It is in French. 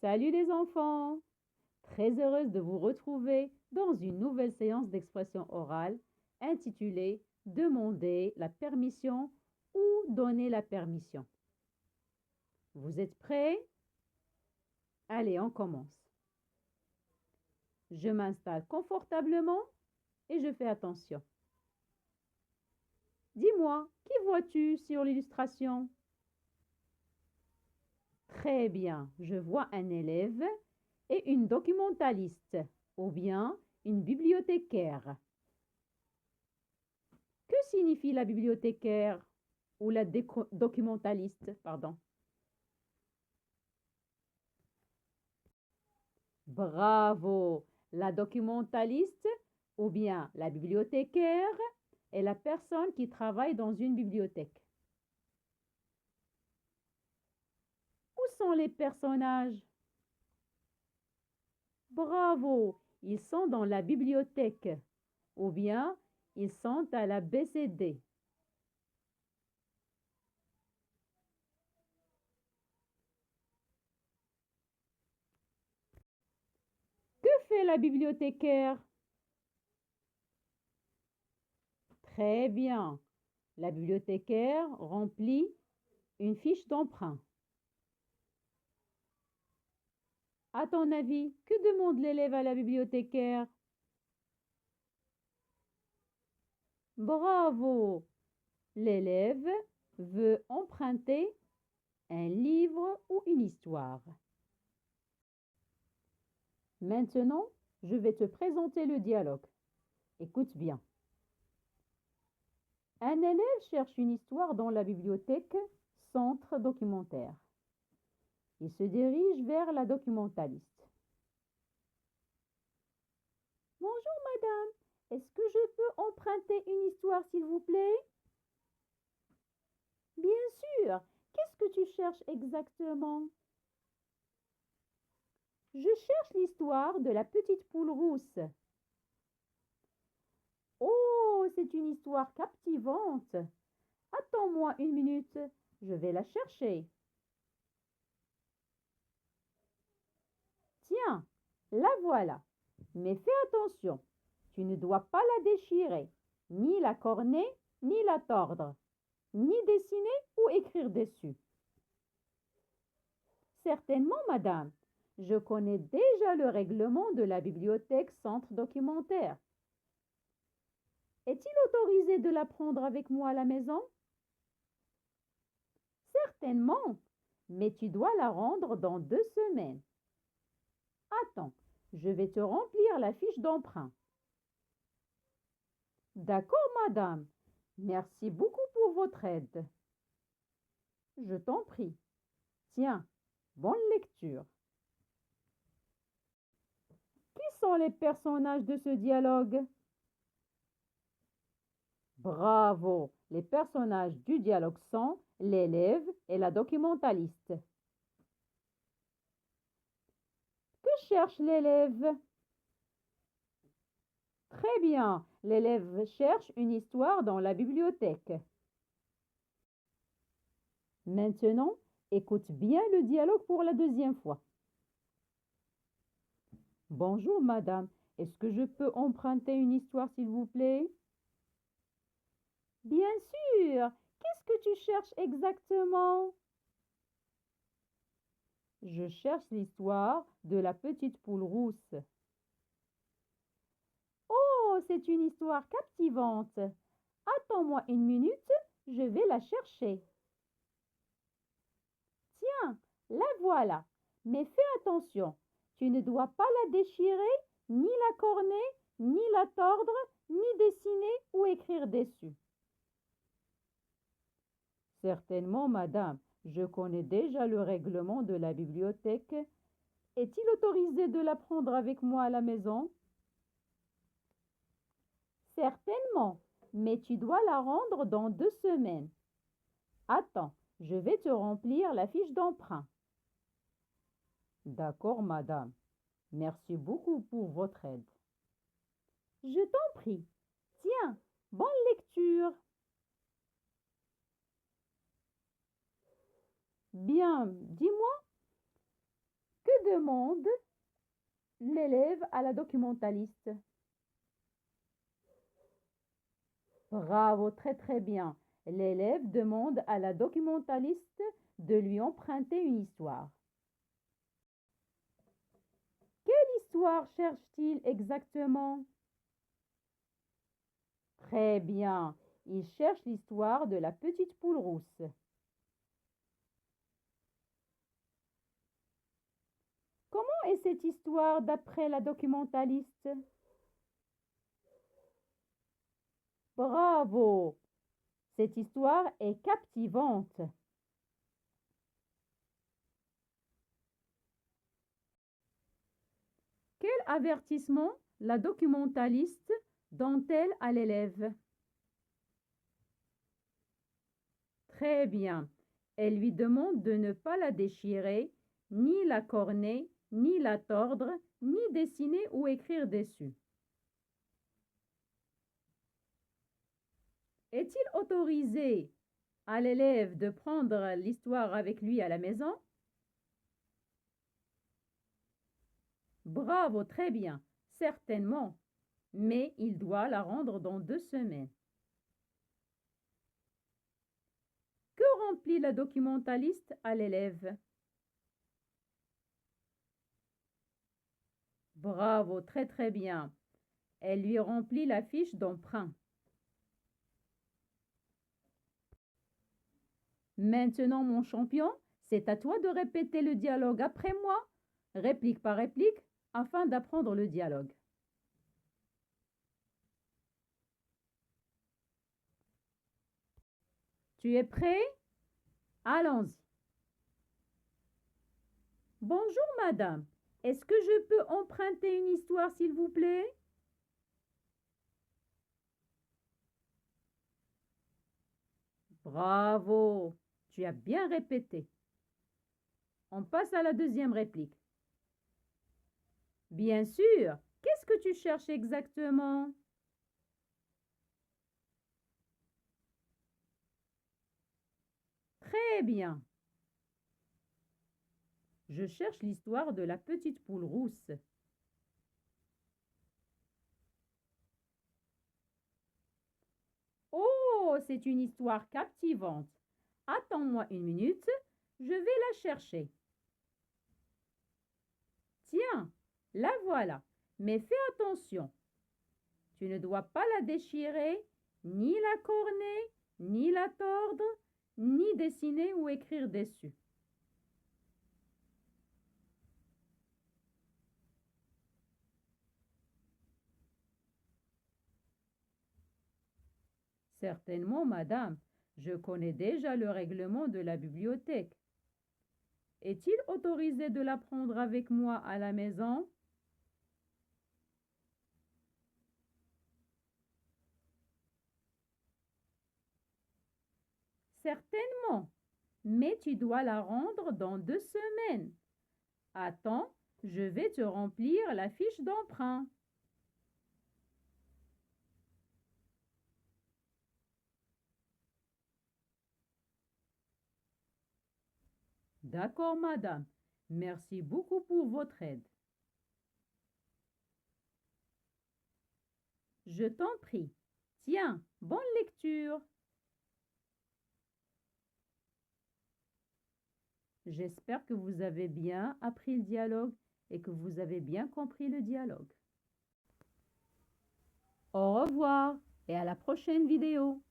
Salut les enfants! Très heureuse de vous retrouver dans une nouvelle séance d'expression orale intitulée Demander la permission ou donner la permission. Vous êtes prêts? Allez, on commence. Je m'installe confortablement et je fais attention. Dis-moi, qui vois-tu sur l'illustration? Très bien, je vois un élève et une documentaliste ou bien une bibliothécaire. Que signifie la bibliothécaire ou la documentaliste, pardon? Bravo! La documentaliste ou bien la bibliothécaire est la personne qui travaille dans une bibliothèque. Où sont les personnages? Bravo! Ils sont dans la bibliothèque ou bien ils sont à la BCD. Que fait la bibliothécaire? Très bien. La bibliothécaire remplit une fiche d'emprunt. À ton avis, que demande l'élève à la bibliothécaire? Bravo! L'élève veut emprunter un livre ou une histoire. Maintenant, je vais te présenter le dialogue. Écoute bien. Un élève cherche une histoire dans la bibliothèque Centre documentaire. Il se dirige vers la documentaliste. Bonjour madame, est-ce que je peux emprunter une histoire s'il vous plaît? Bien sûr, qu'est-ce que tu cherches exactement? Je cherche l'histoire de la petite poule rousse. Oh, c'est une histoire captivante. Attends-moi une minute, je vais la chercher. Tiens, la voilà. Mais fais attention, tu ne dois pas la déchirer, ni la corner, ni la tordre, ni dessiner ou écrire dessus. Certainement, madame. Je connais déjà le règlement de la bibliothèque Centre documentaire. Est-il autorisé de la prendre avec moi à la maison? Certainement, mais tu dois la rendre dans 2 semaines. Attends, je vais te remplir la fiche d'emprunt. D'accord, madame. Merci beaucoup pour votre aide. Je t'en prie. Tiens, bonne lecture. Qui sont les personnages de ce dialogue? Bravo! Les personnages du dialogue sont l'élève et la documentaliste. Que cherche l'élève? Très bien, l'élève cherche une histoire dans la bibliothèque. Maintenant, écoute bien le dialogue pour la 2e fois. Bonjour madame, est-ce que je peux emprunter une histoire s'il vous plaît? Bien sûr, qu'est-ce que tu cherches exactement? Je cherche l'histoire de la petite poule rousse. Oh, c'est une histoire captivante. Attends-moi une minute, je vais la chercher. Tiens, la voilà. Mais fais attention, tu ne dois pas la déchirer, ni la corner, ni la tordre, ni dessiner ou écrire dessus. Certainement, madame, je connais déjà le règlement de la bibliothèque. Est-il autorisé de la prendre avec moi à la maison? Certainement, mais tu dois la rendre dans 2 semaines. Attends, je vais te remplir la fiche d'emprunt. D'accord, madame. Merci beaucoup pour votre aide. Je t'en prie. Tiens, bonne lecture. Bien, dis-moi, que demande l'élève à la documentaliste? Bravo, très très bien. L'élève demande à la documentaliste de lui emprunter une histoire. Quelle histoire cherche-t-il exactement? Très bien, il cherche l'histoire de la petite poule rousse. Comment est cette histoire d'après la documentaliste? Bravo! Cette histoire est captivante. Quel avertissement la documentaliste donne-t-elle à l'élève? Très bien. Elle lui demande de ne pas la déchirer, ni la corner, ni la tordre, ni dessiner ou écrire dessus. Est-il autorisé à l'élève de prendre l'histoire avec lui à la maison? Bravo, très bien, certainement, mais il doit la rendre dans 2 semaines. Que remplit la documentaliste à l'élève? Bravo, très très bien. Elle lui remplit la fiche d'emprunt. Maintenant, mon champion, c'est à toi de répéter le dialogue après moi, réplique par réplique, afin d'apprendre le dialogue. Tu es prêt? Allons-y. Bonjour, madame. Est-ce que je peux emprunter une histoire, s'il vous plaît? Bravo, tu as bien répété. On passe à la deuxième réplique. Bien sûr, qu'est-ce que tu cherches exactement? Très bien. Je cherche l'histoire de la petite poule rousse. Oh, c'est une histoire captivante. Attends-moi une minute, je vais la chercher. Tiens, la voilà. Mais fais attention. Tu ne dois pas la déchirer, ni la corner, ni la tordre, ni dessiner ou écrire dessus. Certainement, madame, je connais déjà le règlement de la bibliothèque. Est-il autorisé de la prendre avec moi à la maison? Certainement, mais tu dois la rendre dans 2 semaines. Attends, je vais te remplir la fiche d'emprunt. D'accord, madame. Merci beaucoup pour votre aide. Je t'en prie. Tiens, bonne lecture. J'espère que vous avez bien appris le dialogue et que vous avez bien compris le dialogue. Au revoir et à la prochaine vidéo.